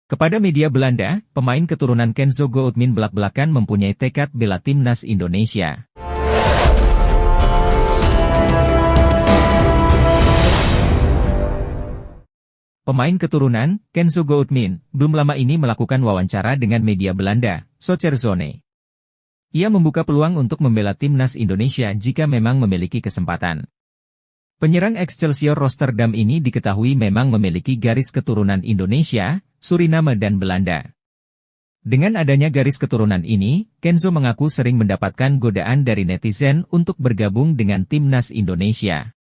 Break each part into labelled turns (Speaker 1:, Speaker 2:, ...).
Speaker 1: Kepada media Belanda, pemain keturunan Kenzo Goodmin belak-belakan mempunyai tekad bela timnas Indonesia. Pemain keturunan, Kenzo Goodmin, belum lama ini melakukan wawancara dengan media Belanda, Soccerzone. Ia membuka peluang untuk membela timnas Indonesia jika memang memiliki kesempatan. Penyerang Excelsior Rotterdam ini diketahui memang memiliki garis keturunan Indonesia, Suriname dan Belanda. Dengan adanya garis keturunan ini, Kenzo mengaku sering mendapatkan godaan dari netizen untuk bergabung dengan timnas Indonesia.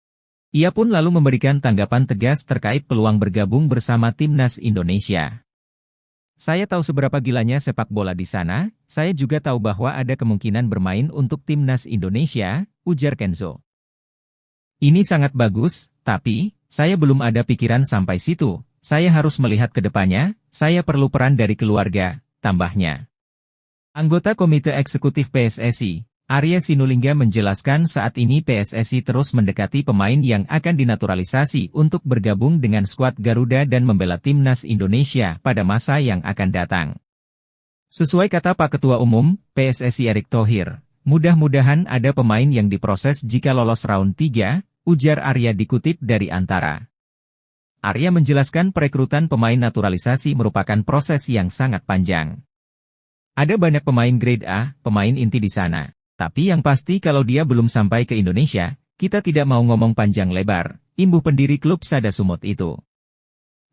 Speaker 1: Ia pun lalu memberikan tanggapan tegas terkait peluang bergabung bersama timnas Indonesia. Saya tahu seberapa gilanya sepak bola di sana, saya juga tahu bahwa ada kemungkinan bermain untuk timnas Indonesia, ujar Kenzo. Ini sangat bagus, tapi saya belum ada pikiran sampai situ, saya harus melihat ke depannya, saya perlu peran dari keluarga, tambahnya. Anggota Komite Eksekutif PSSI, Arya Sinulinga menjelaskan saat ini PSSI terus mendekati pemain yang akan dinaturalisasi untuk bergabung dengan skuad Garuda dan membela timnas Indonesia pada masa yang akan datang. Sesuai kata Pak Ketua Umum, PSSI Erick Thohir, mudah-mudahan ada pemain yang diproses jika lolos round 3, ujar Arya dikutip dari Antara. Arya menjelaskan perekrutan pemain naturalisasi merupakan proses yang sangat panjang. Ada banyak pemain grade A, pemain inti di sana. Tapi yang pasti kalau dia belum sampai ke Indonesia, kita tidak mau ngomong panjang lebar, imbuh pendiri klub Sada Sumut itu.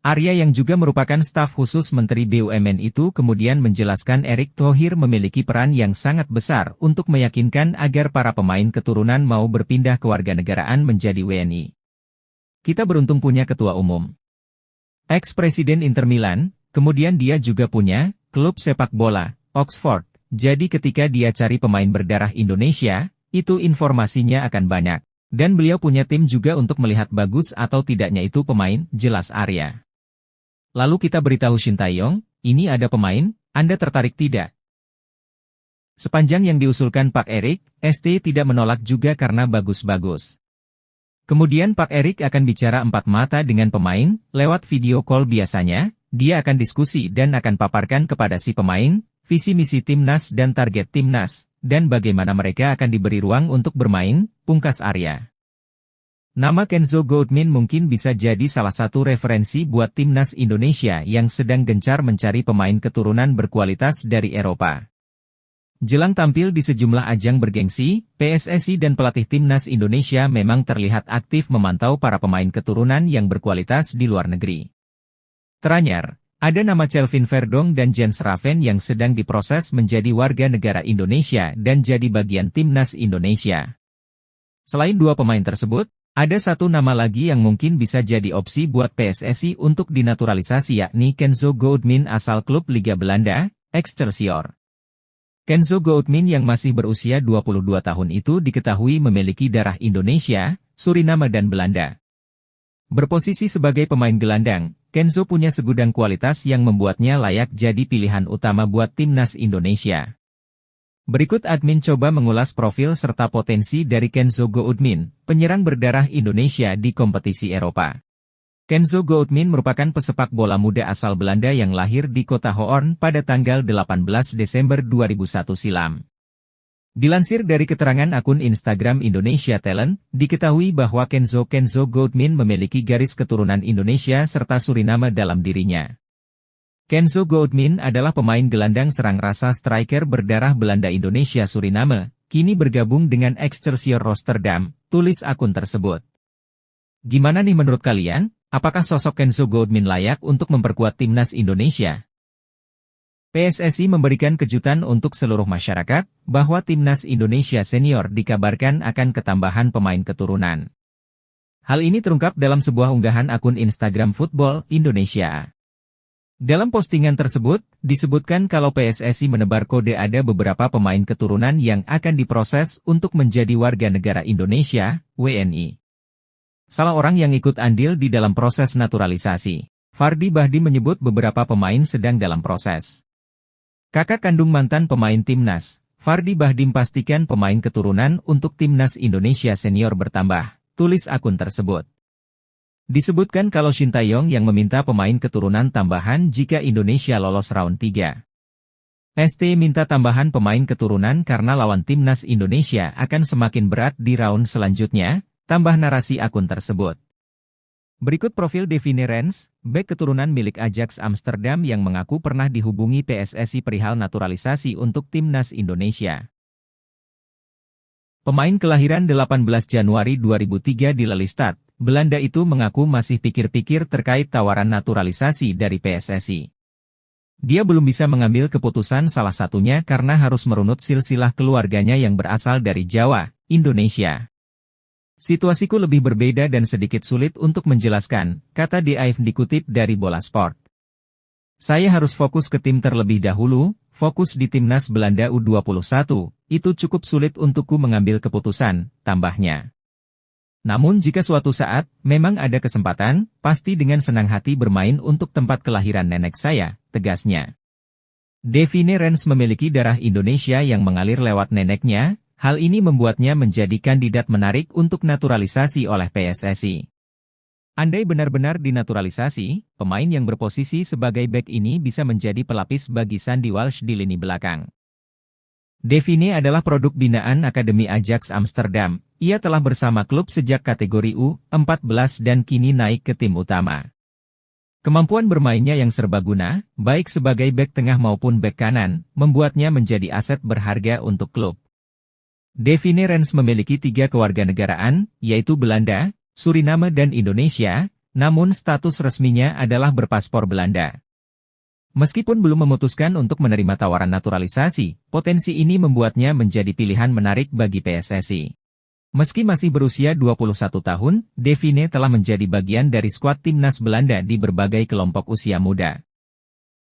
Speaker 1: Arya yang juga merupakan staf khusus Menteri BUMN itu kemudian menjelaskan Erick Thohir memiliki peran yang sangat besar untuk meyakinkan agar para pemain keturunan mau berpindah kewarganegaraan menjadi WNI. Kita beruntung punya ketua umum. Ex-presiden Inter Milan, kemudian dia juga punya klub sepak bola, Oxford. Jadi ketika dia cari pemain berdarah Indonesia, itu informasinya akan banyak. Dan beliau punya tim juga untuk melihat bagus atau tidaknya itu pemain, jelas Arya. Lalu kita beritahu Shin Tae-yong, ini ada pemain, Anda tertarik tidak? Sepanjang yang diusulkan Pak Erick, ST tidak menolak juga karena bagus-bagus. Kemudian Pak Erick akan bicara empat mata dengan pemain, lewat video call biasanya, dia akan diskusi dan akan paparkan kepada si pemain, visi misi timnas dan target timnas, dan bagaimana mereka akan diberi ruang untuk bermain, pungkas Arya. Nama Kenzo Goodmin mungkin bisa jadi salah satu referensi buat timnas Indonesia yang sedang gencar mencari pemain keturunan berkualitas dari Eropa. Jelang tampil di sejumlah ajang bergengsi, PSSI dan pelatih timnas Indonesia memang terlihat aktif memantau para pemain keturunan yang berkualitas di luar negeri. Teranyar, ada nama Kelvin Verdong dan Jens Raven yang sedang diproses menjadi warga negara Indonesia dan jadi bagian timnas Indonesia. Selain dua pemain tersebut, ada satu nama lagi yang mungkin bisa jadi opsi buat PSSI untuk dinaturalisasi yakni Kenzo Goodmin asal klub Liga Belanda, Excelsior. Kenzo Goodmin yang masih berusia 22 tahun itu diketahui memiliki darah Indonesia, Suriname dan Belanda. Berposisi sebagai pemain gelandang, Kenzo punya segudang kualitas yang membuatnya layak jadi pilihan utama buat timnas Indonesia. Berikut admin coba mengulas profil serta potensi dari Kenzo Goodmin, penyerang berdarah Indonesia di kompetisi Eropa. Kenzo Goodmin merupakan pesepak bola muda asal Belanda yang lahir di kota Hoorn pada tanggal 18 Desember 2001 silam. Dilansir dari keterangan akun Instagram Indonesia Talent, diketahui bahwa Kenzo Goodmin memiliki garis keturunan Indonesia serta Suriname dalam dirinya. Kenzo Goodmin adalah pemain gelandang serang rasa striker berdarah Belanda Indonesia Suriname, kini bergabung dengan Excelsior Rotterdam, tulis akun tersebut. Gimana nih menurut kalian? Apakah sosok Kenzo Goodmin layak untuk memperkuat timnas Indonesia? PSSI memberikan kejutan untuk seluruh masyarakat, bahwa timnas Indonesia senior dikabarkan akan ketambahan pemain keturunan. Hal ini terungkap dalam sebuah unggahan akun Instagram Football Indonesia. Dalam postingan tersebut, disebutkan kalau PSSI menebar kode ada beberapa pemain keturunan yang akan diproses untuk menjadi warga negara Indonesia, WNI. Salah orang yang ikut andil di dalam proses naturalisasi, Fardi Bahdim menyebut beberapa pemain sedang dalam proses. Kakak kandung mantan pemain timnas, Fardi Bahdim pastikan pemain keturunan untuk timnas Indonesia senior bertambah, tulis akun tersebut. Disebutkan kalau Shin Tae-yong yang meminta pemain keturunan tambahan jika Indonesia lolos round 3. ST minta tambahan pemain keturunan karena lawan timnas Indonesia akan semakin berat di round selanjutnya, tambah narasi akun tersebut. Berikut profil Devine Rens, bek keturunan milik Ajax Amsterdam yang mengaku pernah dihubungi PSSI perihal naturalisasi untuk timnas Indonesia. Pemain kelahiran 18 Januari 2003 di Lelystad, Belanda itu mengaku masih pikir-pikir terkait tawaran naturalisasi dari PSSI. Dia belum bisa mengambil keputusan salah satunya karena harus merunut silsilah keluarganya yang berasal dari Jawa, Indonesia. Situasiku lebih berbeda dan sedikit sulit untuk menjelaskan, kata Dive dikutip dari Bola Sport. Saya harus fokus ke tim terlebih dahulu, fokus di timnas Belanda U21, itu cukup sulit untukku mengambil keputusan, tambahnya. Namun jika suatu saat, memang ada kesempatan, pasti dengan senang hati bermain untuk tempat kelahiran nenek saya, tegasnya. Devine Rens memiliki darah Indonesia yang mengalir lewat neneknya, hal ini membuatnya menjadi kandidat menarik untuk naturalisasi oleh PSSI. Andai benar-benar dinaturalisasi, pemain yang berposisi sebagai bek ini bisa menjadi pelapis bagi Sandy Walsh di lini belakang. Devine adalah produk binaan Akademi Ajax Amsterdam. Ia telah bersama klub sejak kategori U14 dan kini naik ke tim utama. Kemampuan bermainnya yang serbaguna, baik sebagai bek tengah maupun bek kanan, membuatnya menjadi aset berharga untuk klub. Devine Rens memiliki 3 kewarganegaraan, yaitu Belanda, Suriname dan Indonesia, namun status resminya adalah berpaspor Belanda. Meskipun belum memutuskan untuk menerima tawaran naturalisasi, potensi ini membuatnya menjadi pilihan menarik bagi PSSI. Meski masih berusia 21 tahun, Devine telah menjadi bagian dari skuad timnas Belanda di berbagai kelompok usia muda.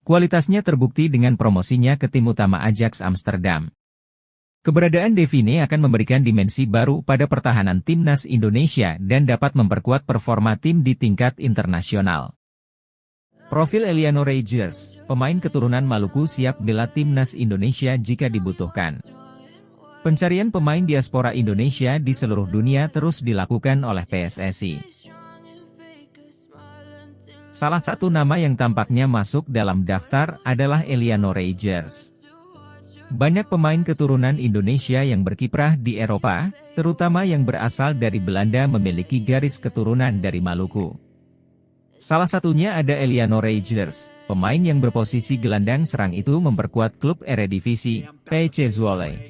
Speaker 1: Kualitasnya terbukti dengan promosinya ke tim utama Ajax Amsterdam. Keberadaan Devine akan memberikan dimensi baru pada pertahanan timnas Indonesia dan dapat memperkuat performa tim di tingkat internasional. Profil Eliano Rogers, pemain keturunan Maluku siap bela timnas Indonesia jika dibutuhkan. Pencarian pemain diaspora Indonesia di seluruh dunia terus dilakukan oleh PSSI. Salah satu nama yang tampaknya masuk dalam daftar adalah Eliano Rogers. Banyak pemain keturunan Indonesia yang berkiprah di Eropa, terutama yang berasal dari Belanda memiliki garis keturunan dari Maluku. Salah satunya ada Eliano Rogers, pemain yang berposisi gelandang serang itu memperkuat klub Eredivisie, PC Zwolle.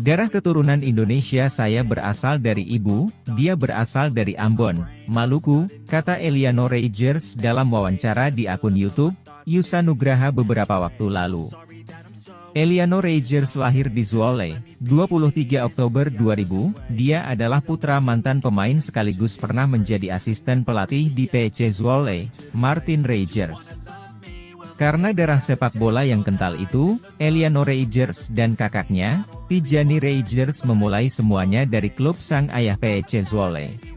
Speaker 1: Darah keturunan Indonesia saya berasal dari ibu, dia berasal dari Ambon, Maluku, kata Eliano Rogers dalam wawancara di akun YouTube, Yusa Nugraha beberapa waktu lalu. Eliano Rogers lahir di Zwolle, 23 Oktober 2000, dia adalah putra mantan pemain sekaligus pernah menjadi asisten pelatih di PC Zwolle, Martin Rogers. Karena darah sepak bola yang kental itu, Eliano Rogers dan kakaknya, Tijani Rogers memulai semuanya dari klub sang ayah PC Zwolle.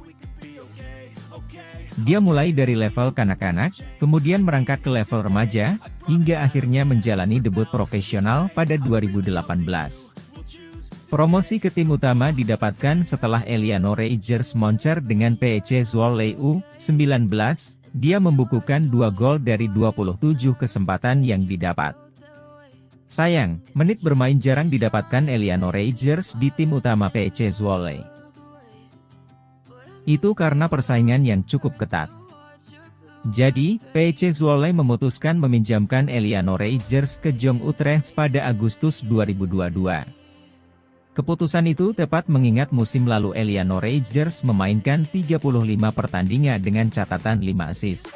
Speaker 1: Dia mulai dari level kanak-kanak, kemudian merangkak ke level remaja, hingga akhirnya menjalani debut profesional pada 2018. Promosi ke tim utama didapatkan setelah Eliano Rogers moncer dengan PC Zwolle U19, dia membukukan 2 gol dari 27 kesempatan yang didapat. Sayang, menit bermain jarang didapatkan Eliano Rogers di tim utama PC Zwolle. Itu karena persaingan yang cukup ketat. Jadi, PC Zwolle memutuskan meminjamkan Eliano Rogers ke Jong Utrecht pada Agustus 2022. Keputusan itu tepat mengingat musim lalu Eliano Rogers memainkan 35 pertandingan dengan catatan 5 assist.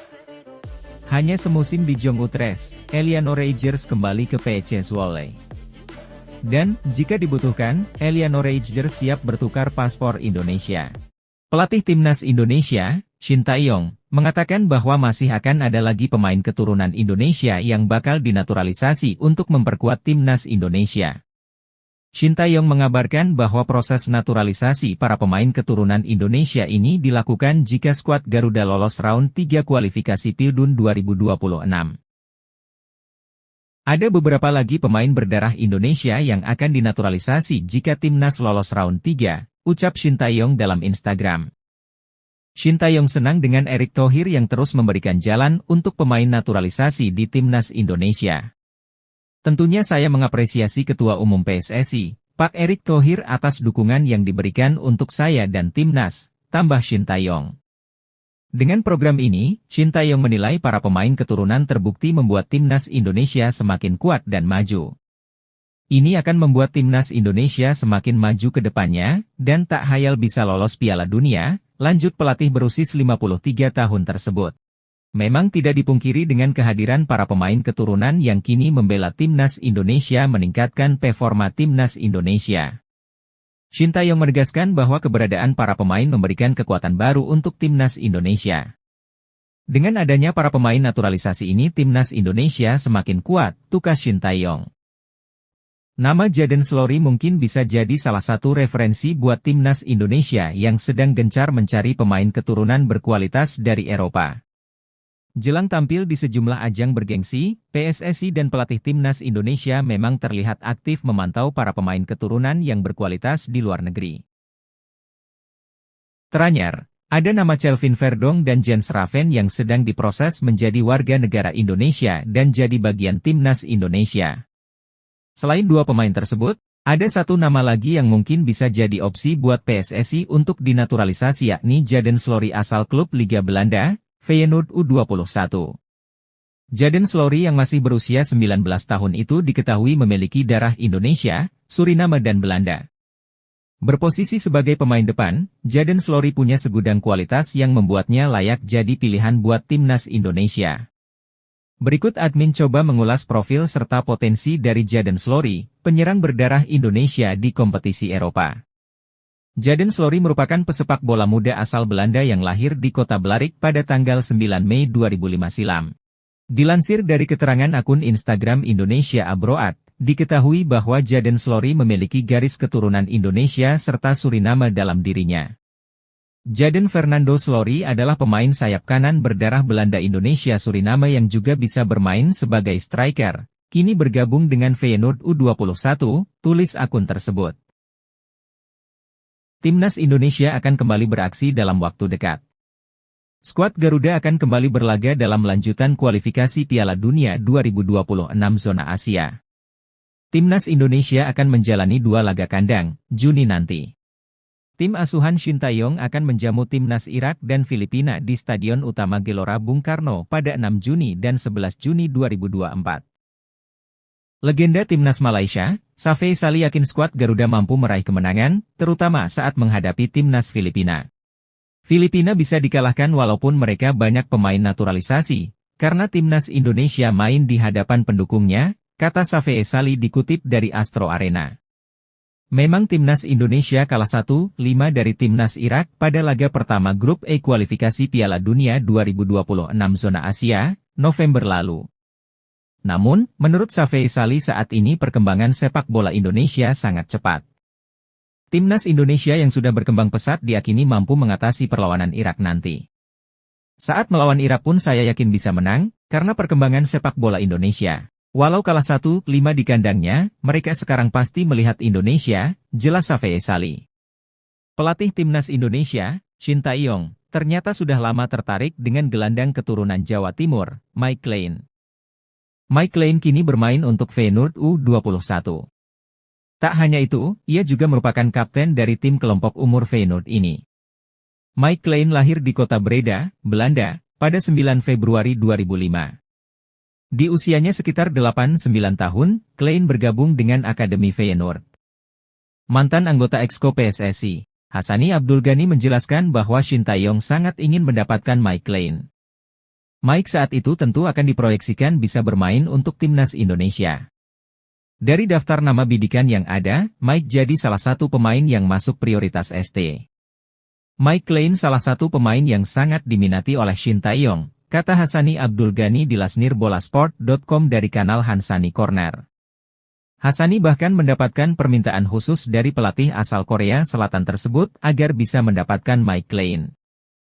Speaker 1: Hanya semusim di Jong Utrecht, Eliano Rogers kembali ke PC Zwolle. Dan, jika dibutuhkan, Eliano Rogers siap bertukar paspor Indonesia. Pelatih timnas Indonesia, Shin Tae-yong, mengatakan bahwa masih akan ada lagi pemain keturunan Indonesia yang bakal dinaturalisasi untuk memperkuat timnas Indonesia. Shin Tae-yong mengabarkan bahwa proses naturalisasi para pemain keturunan Indonesia ini dilakukan jika skuad Garuda lolos round 3 kualifikasi Pildun 2026. Ada beberapa lagi pemain berdarah Indonesia yang akan dinaturalisasi jika timnas lolos round 3, ucap Shin Tae-yong dalam Instagram. Shin Tae-yong senang dengan Erick Thohir yang terus memberikan jalan untuk pemain naturalisasi di timnas Indonesia. Tentunya saya mengapresiasi Ketua Umum PSSI, Pak Erick Thohir atas dukungan yang diberikan untuk saya dan timnas, tambah Shin Tae-yong. Dengan program ini, Shin Tae-yong menilai para pemain keturunan terbukti membuat timnas Indonesia semakin kuat dan maju. Ini akan membuat timnas Indonesia semakin maju ke depannya, dan tak hayal bisa lolos Piala Dunia, lanjut pelatih berusia 53 tahun tersebut. Memang tidak dipungkiri dengan kehadiran para pemain keturunan yang kini membela timnas Indonesia meningkatkan performa timnas Indonesia. Shin Tae-yong menegaskan bahwa keberadaan para pemain memberikan kekuatan baru untuk timnas Indonesia. Dengan adanya para pemain naturalisasi ini timnas Indonesia semakin kuat, tukas Shin Tae-yong. Nama Jadon Slory mungkin bisa jadi salah satu referensi buat timnas Indonesia yang sedang gencar mencari pemain keturunan berkualitas dari Eropa. Jelang tampil di sejumlah ajang bergengsi, PSSI dan pelatih timnas Indonesia memang terlihat aktif memantau para pemain keturunan yang berkualitas di luar negeri. Teranyar, ada nama Kelvin Verdong dan Jens Raven yang sedang diproses menjadi warga negara Indonesia dan jadi bagian timnas Indonesia. Selain dua pemain tersebut, ada satu nama lagi yang mungkin bisa jadi opsi buat PSSI untuk dinaturalisasi yakni Jadon Slory asal klub Liga Belanda, Feyenoord U21. Jadon Slory yang masih berusia 19 tahun itu diketahui memiliki darah Indonesia, Suriname dan Belanda. Berposisi sebagai pemain depan, Jadon Slory punya segudang kualitas yang membuatnya layak jadi pilihan buat timnas Indonesia. Berikut admin coba mengulas profil serta potensi dari Jadon Slory, penyerang berdarah Indonesia di kompetisi Eropa. Jadon Slory merupakan pesepak bola muda asal Belanda yang lahir di kota Blarik pada tanggal 9 Mei 2005 silam. Dilansir dari keterangan akun Instagram Indonesia Abroad, diketahui bahwa Jadon Slory memiliki garis keturunan Indonesia serta Suriname dalam dirinya. Jadon Fernando Slory adalah pemain sayap kanan berdarah Belanda Indonesia Suriname yang juga bisa bermain sebagai striker, kini bergabung dengan Feyenoord U21, tulis akun tersebut. Timnas Indonesia akan kembali beraksi dalam waktu dekat. Skuad Garuda akan kembali berlaga dalam lanjutan kualifikasi Piala Dunia 2026 zona Asia. Timnas Indonesia akan menjalani 2 laga kandang, Juni nanti. Tim asuhan Shin Tae-yong akan menjamu timnas Irak dan Filipina di Stadion Utama Gelora Bung Karno pada 6 Juni dan 11 Juni 2024. Legenda timnas Malaysia, Safei Sali yakin skuad Garuda mampu meraih kemenangan, terutama saat menghadapi timnas Filipina. Filipina bisa dikalahkan walaupun mereka banyak pemain naturalisasi, karena timnas Indonesia main di hadapan pendukungnya, kata Safei Sali dikutip dari Astro Arena. Memang timnas Indonesia kalah 1-5 dari timnas Irak pada laga pertama grup E kualifikasi Piala Dunia 2026 zona Asia, November lalu. Namun, menurut Safei Sali saat ini perkembangan sepak bola Indonesia sangat cepat. Timnas Indonesia yang sudah berkembang pesat diyakini mampu mengatasi perlawanan Irak nanti. Saat melawan Irak pun saya yakin bisa menang, karena perkembangan sepak bola Indonesia. Walau kalah 1-5 di kandangnya, mereka sekarang pasti melihat Indonesia, jelas Safei Sali. Pelatih timnas Indonesia, Shin Tae-yong, ternyata sudah lama tertarik dengan gelandang keturunan Jawa Timur, Mike Clean. Mike Clean kini bermain untuk Feyenoord U21. Tak hanya itu, ia juga merupakan kapten dari tim kelompok umur Feyenoord ini. Mike Clean lahir di kota Breda, Belanda, pada 9 Februari 2005. Di usianya sekitar 8-9 tahun, Clean bergabung dengan Akademi Feyenoord. Mantan anggota Exco PSSI, Hassani Abdul Ghani menjelaskan bahwa Shin Tae-yong sangat ingin mendapatkan Mike Clean. Mike saat itu tentu akan diproyeksikan bisa bermain untuk timnas Indonesia. Dari daftar nama bidikan yang ada, Mike jadi salah satu pemain yang masuk prioritas ST. Mike Clean salah satu pemain yang sangat diminati oleh Shin Tae-yong, kata Hassani Abdul Ghani di lasnirbolasport.com dari kanal Hansani Corner. Hassani bahkan mendapatkan permintaan khusus dari pelatih asal Korea Selatan tersebut agar bisa mendapatkan Mike Clean.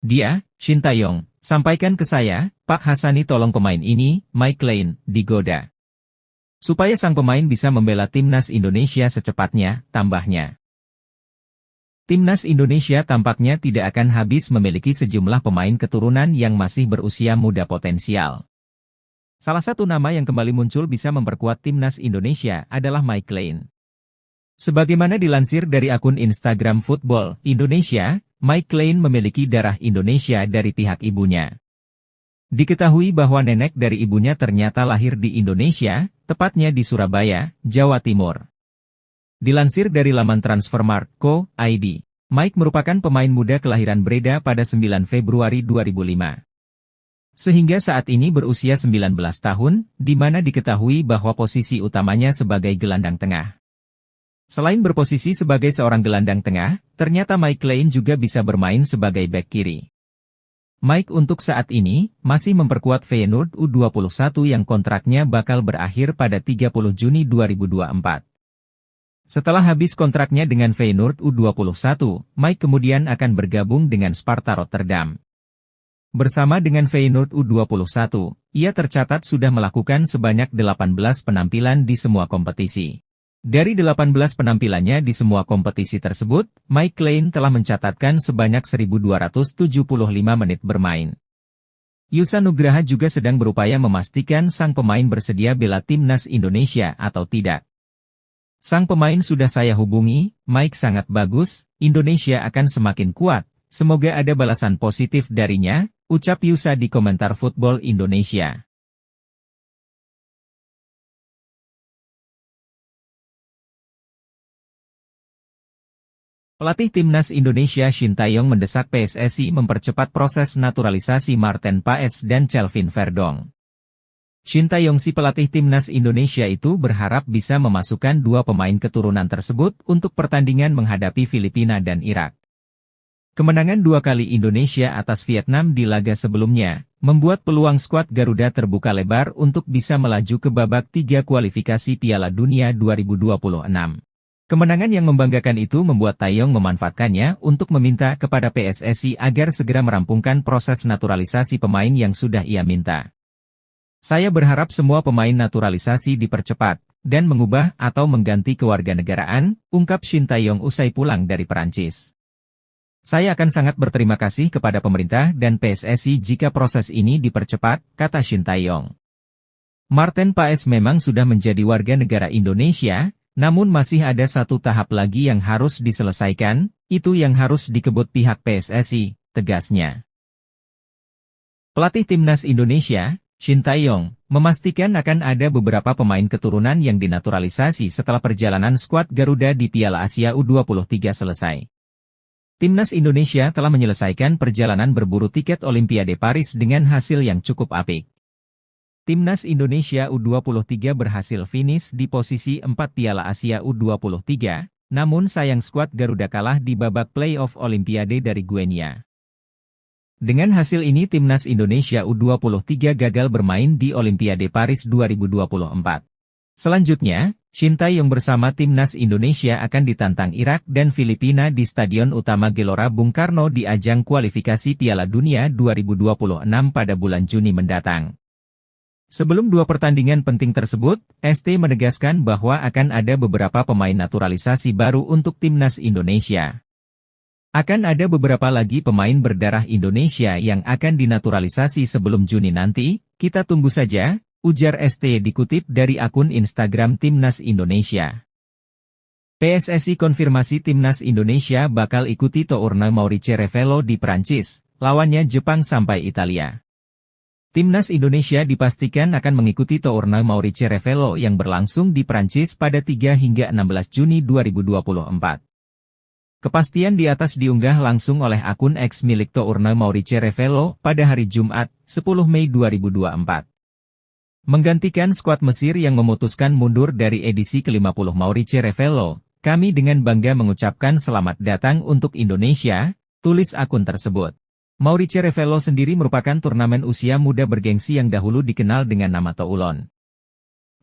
Speaker 1: Dia, Shin Tae-yong, sampaikan ke saya, Pak Hassani tolong pemain ini, Mike Clean, digoda. Supaya sang pemain bisa membela timnas Indonesia secepatnya, tambahnya. Timnas Indonesia tampaknya tidak akan habis memiliki sejumlah pemain keturunan yang masih berusia muda potensial. Salah satu nama yang kembali muncul bisa memperkuat Timnas Indonesia adalah Mike Lane. Sebagaimana dilansir dari akun Instagram Football Indonesia, Mike Lane memiliki darah Indonesia dari pihak ibunya. Diketahui bahwa nenek dari ibunya ternyata lahir di Indonesia, tepatnya di Surabaya, Jawa Timur. Dilansir dari laman Transfermarkt.co.id, Mike merupakan pemain muda kelahiran Breda pada 9 Februari 2005. Sehingga saat ini berusia 19 tahun, di mana diketahui bahwa posisi utamanya sebagai gelandang tengah. Selain berposisi sebagai seorang gelandang tengah, ternyata Mike Lane juga bisa bermain sebagai bek kiri. Mike untuk saat ini masih memperkuat Feyenoord U21 yang kontraknya bakal berakhir pada 30 Juni 2024. Setelah habis kontraknya dengan Feyenoord U21, Mike kemudian akan bergabung dengan Sparta Rotterdam. Bersama dengan Feyenoord U21, ia tercatat sudah melakukan sebanyak 18 penampilan di semua kompetisi. Dari 18 penampilannya di semua kompetisi tersebut, Mike Lane telah mencatatkan sebanyak 1.275 menit bermain. Yusa Nugraha juga sedang berupaya memastikan sang pemain bersedia bela Timnas Indonesia atau tidak. Sang pemain sudah saya hubungi, Mike sangat bagus, Indonesia akan semakin kuat, semoga ada balasan positif darinya, ucap Yusa di komentar Football Indonesia. Pelatih Timnas Indonesia Shin Tae-yong mendesak PSSI mempercepat proses naturalisasi Maarten Paes dan Kelvin Verdonk. Shin Tae-yong si pelatih Timnas Indonesia itu berharap bisa memasukkan dua pemain keturunan tersebut untuk pertandingan menghadapi Filipina dan Irak. Kemenangan 2 kali Indonesia atas Vietnam di laga sebelumnya, membuat peluang skuad Garuda terbuka lebar untuk bisa melaju ke babak 3 kualifikasi Piala Dunia 2026. Kemenangan yang membanggakan itu membuat Tae-yong memanfaatkannya untuk meminta kepada PSSI agar segera merampungkan proses naturalisasi pemain yang sudah ia minta. Saya berharap semua pemain naturalisasi dipercepat, dan mengubah atau mengganti kewarganegaraan, ungkap Shin Tae-yong usai pulang dari Perancis. Saya akan sangat berterima kasih kepada pemerintah dan PSSI jika proses ini dipercepat, kata Shin Tae-yong. Maarten Paes memang sudah menjadi warga negara Indonesia, namun masih ada satu tahap lagi yang harus diselesaikan, itu yang harus dikebut pihak PSSI, tegasnya. Pelatih Timnas Indonesia, Shin Tae-yong, memastikan akan ada beberapa pemain keturunan yang dinaturalisasi setelah perjalanan skuad Garuda di Piala Asia U23 selesai. Timnas Indonesia telah menyelesaikan perjalanan berburu tiket Olimpiade Paris dengan hasil yang cukup apik. Timnas Indonesia U23 berhasil finish di posisi 4 Piala Asia U23, namun sayang skuad Garuda kalah di babak play-off Olimpiade dari Guinea. Dengan hasil ini Timnas Indonesia U23 gagal bermain di Olimpiade Paris 2024. Selanjutnya, Shin Tae-yong bersama Timnas Indonesia akan ditantang Irak dan Filipina di Stadion Utama Gelora Bung Karno di ajang kualifikasi Piala Dunia 2026 pada bulan Juni mendatang. Sebelum dua pertandingan penting tersebut, ST menegaskan bahwa akan ada beberapa pemain naturalisasi baru untuk Timnas Indonesia. Akan ada beberapa lagi pemain berdarah Indonesia yang akan dinaturalisasi sebelum Juni nanti, kita tunggu saja, ujar ST dikutip dari akun Instagram Timnas Indonesia. PSSI konfirmasi Timnas Indonesia bakal ikuti tournament Maurice Revello di Prancis, lawannya Jepang sampai Italia. Timnas Indonesia dipastikan akan mengikuti tournament Maurice Revello yang berlangsung di Prancis pada 3 hingga 16 Juni 2024. Kepastian di atas diunggah langsung oleh akun X milik tournament Maurice Revello pada hari Jumat, 10 Mei 2024. Menggantikan skuad Mesir yang memutuskan mundur dari edisi ke-50 Maurice Revello, kami dengan bangga mengucapkan selamat datang untuk Indonesia, tulis akun tersebut. Maurice Revello sendiri merupakan turnamen usia muda bergengsi yang dahulu dikenal dengan nama Toulon.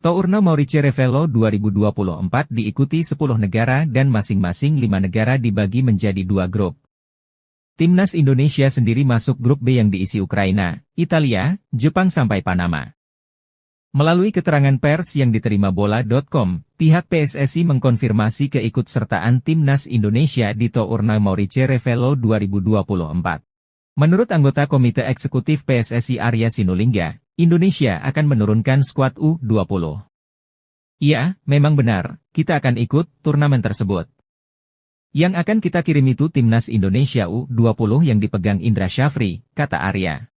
Speaker 1: Tournament Maurice Revello 2024 diikuti 10 negara dan masing-masing 5 negara dibagi menjadi 2 grup. Timnas Indonesia sendiri masuk grup B yang diisi Ukraina, Italia, Jepang sampai Panama. Melalui keterangan pers yang diterima bola.com, pihak PSSI mengkonfirmasi keikutsertaan Timnas Indonesia di Tourna Maurice Revello 2024. Menurut anggota Komite Eksekutif PSSI Arya Sinulinga, Indonesia akan menurunkan skuad U20. Iya, memang benar, kita akan ikut turnamen tersebut. Yang akan kita kirim itu Timnas Indonesia U20 yang dipegang Indra Syafri, kata Arya.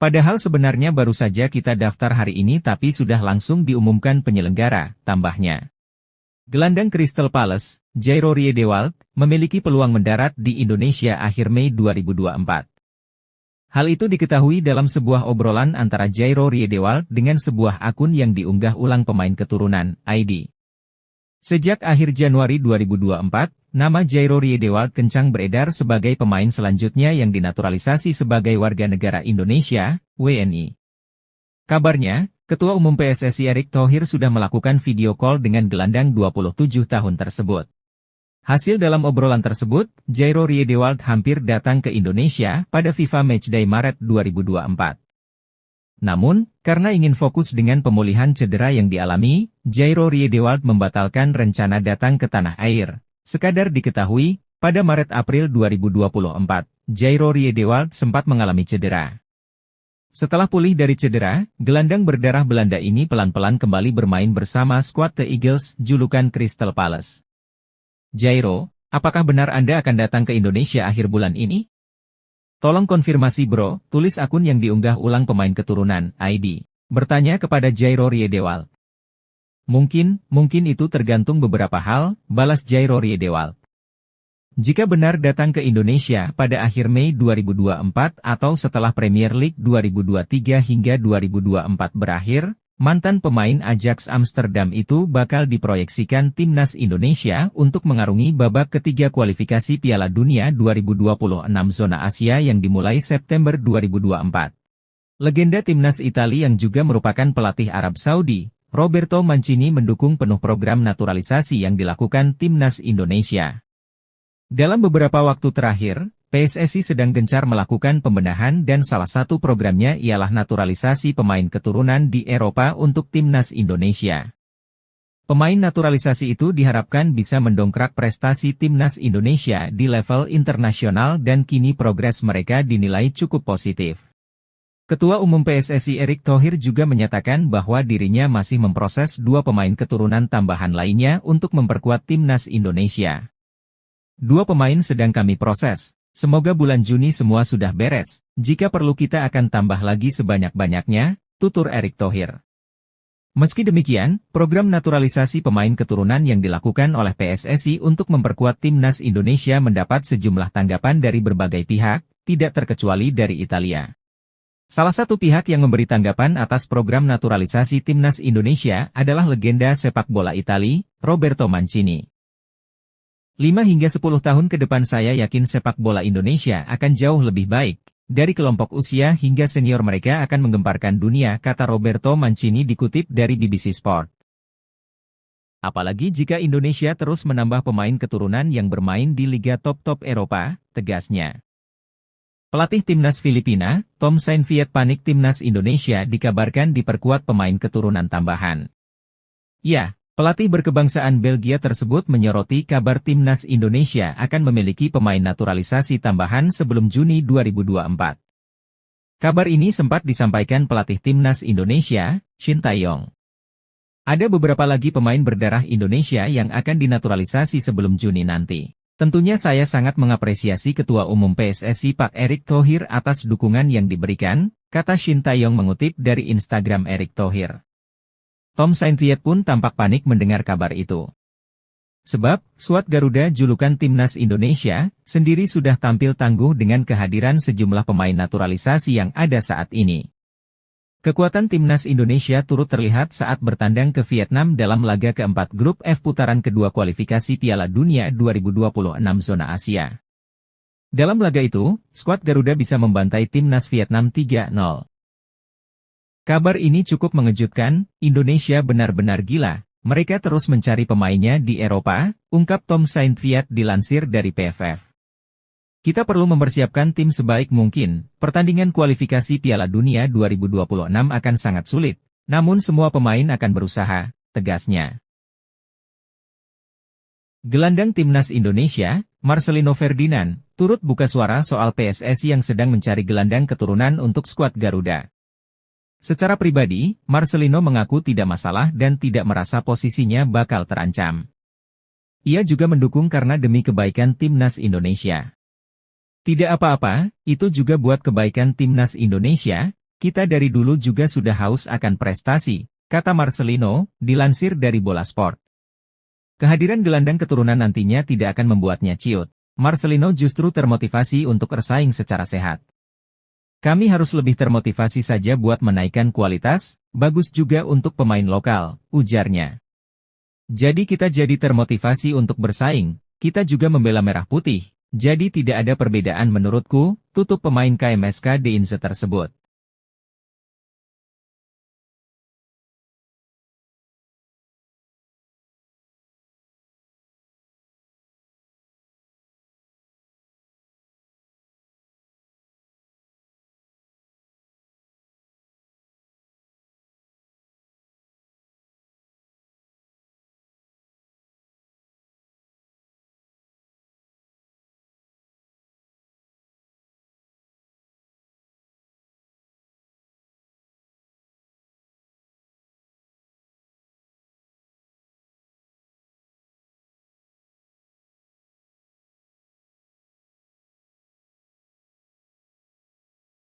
Speaker 1: Padahal sebenarnya baru saja kita daftar hari ini tapi sudah langsung diumumkan penyelenggara, tambahnya. Gelandang Crystal Palace, Jairo Riedewald, memiliki peluang mendarat di Indonesia akhir Mei 2024. Hal itu diketahui dalam sebuah obrolan antara Jairo Riedewald dengan sebuah akun yang diunggah ulang pemain keturunan, ID. Sejak akhir Januari 2024, nama Jairo Riedewald kencang beredar sebagai pemain selanjutnya yang dinaturalisasi sebagai warga negara Indonesia, WNI. Kabarnya, Ketua Umum PSSI Erick Thohir sudah melakukan video call dengan gelandang 27 tahun tersebut. Hasil dalam obrolan tersebut, Jairo Riedewald hampir datang ke Indonesia pada FIFA Matchday Maret 2024. Namun, karena ingin fokus dengan pemulihan cedera yang dialami, Jairo Riedewald membatalkan rencana datang ke tanah air. Sekadar diketahui, pada Maret-April 2024, Jairo Riedewald sempat mengalami cedera. Setelah pulih dari cedera, gelandang berdarah Belanda ini pelan-pelan kembali bermain bersama skuad The Eagles, julukan Crystal Palace. Jairo, apakah benar Anda akan datang ke Indonesia akhir bulan ini? Tolong konfirmasi bro, tulis akun yang diunggah ulang pemain keturunan, ID. Bertanya kepada Jairo Riedewald. Mungkin itu tergantung beberapa hal, balas Jairo Riedewald. Jika benar datang ke Indonesia pada akhir Mei 2024 atau setelah Premier League 2023 hingga 2024 berakhir, mantan pemain Ajax Amsterdam itu bakal diproyeksikan Timnas Indonesia untuk mengarungi babak ketiga kualifikasi Piala Dunia 2026 zona Asia yang dimulai September 2024. Legenda Timnas Italia yang juga merupakan pelatih Arab Saudi, Roberto Mancini mendukung penuh program naturalisasi yang dilakukan Timnas Indonesia. Dalam beberapa waktu terakhir, PSSI sedang gencar melakukan pembenahan dan salah satu programnya ialah naturalisasi pemain keturunan di Eropa untuk Timnas Indonesia. Pemain naturalisasi itu diharapkan bisa mendongkrak prestasi Timnas Indonesia di level internasional dan kini progres mereka dinilai cukup positif. Ketua Umum PSSI Erick Thohir juga menyatakan bahwa dirinya masih memproses 2 pemain keturunan tambahan lainnya untuk memperkuat Timnas Indonesia. 2 pemain sedang kami proses, semoga bulan Juni semua sudah beres, jika perlu kita akan tambah lagi sebanyak-banyaknya, tutur Erick Thohir. Meski demikian, program naturalisasi pemain keturunan yang dilakukan oleh PSSI untuk memperkuat Timnas Indonesia mendapat sejumlah tanggapan dari berbagai pihak, tidak terkecuali dari Italia. Salah satu pihak yang memberi tanggapan atas program naturalisasi Timnas Indonesia adalah legenda sepak bola Italia, Roberto Mancini. 5 hingga 10 tahun ke depan saya yakin sepak bola Indonesia akan jauh lebih baik. Dari kelompok usia hingga senior mereka akan menggemparkan dunia, kata Roberto Mancini dikutip dari BBC Sport. Apalagi jika Indonesia terus menambah pemain keturunan yang bermain di liga top-top Eropa, tegasnya. Pelatih Timnas Filipina, Tom Saintfiet Panik Timnas Indonesia dikabarkan diperkuat pemain keturunan tambahan. Ya, pelatih berkebangsaan Belgia tersebut menyoroti kabar Timnas Indonesia akan memiliki pemain naturalisasi tambahan sebelum Juni 2024. Kabar ini sempat disampaikan pelatih Timnas Indonesia, Shin Tae-yong. Ada beberapa lagi pemain berdarah Indonesia yang akan dinaturalisasi sebelum Juni nanti. Tentunya saya sangat mengapresiasi Ketua Umum PSSI Pak Erick Thohir atas dukungan yang diberikan, kata Shin Tae-yong mengutip dari Instagram Erick Thohir. Tom Saintfiet pun tampak panik mendengar kabar itu. Sebab, skuad Garuda julukan Timnas Indonesia, sendiri sudah tampil tangguh dengan kehadiran sejumlah pemain naturalisasi yang ada saat ini. Kekuatan Timnas Indonesia turut terlihat saat bertandang ke Vietnam dalam laga keempat grup F putaran kedua kualifikasi Piala Dunia 2026 zona Asia. Dalam laga itu, skuad Garuda bisa membantai Timnas Vietnam 3-0. Kabar ini cukup mengejutkan, Indonesia benar-benar gila, mereka terus mencari pemainnya di Eropa, ungkap Tom Saintfiet dilansir dari PFF. Kita perlu mempersiapkan tim sebaik mungkin, pertandingan kualifikasi Piala Dunia 2026 akan sangat sulit, Namun semua pemain akan berusaha, tegasnya. Gelandang timnas Indonesia, Marcelino Ferdinand, turut buka suara soal PSSI yang sedang mencari gelandang keturunan untuk skuad Garuda. Secara pribadi, Marcelino mengaku tidak masalah dan tidak merasa posisinya bakal terancam. Ia juga mendukung karena demi kebaikan timnas Indonesia. Tidak apa-apa, itu juga buat kebaikan timnas Indonesia, kita dari dulu juga sudah haus akan prestasi, kata Marcelino, dilansir dari Bola Sport. Kehadiran gelandang keturunan nantinya tidak akan membuatnya ciut. Marcelino justru termotivasi untuk bersaing secara sehat. Kami harus lebih termotivasi saja buat menaikkan kualitas, bagus juga untuk pemain lokal, ujarnya. Jadi kita jadi termotivasi untuk bersaing, kita juga membela merah putih, jadi tidak ada perbedaan menurutku, tutup pemain KMSK Deinze tersebut.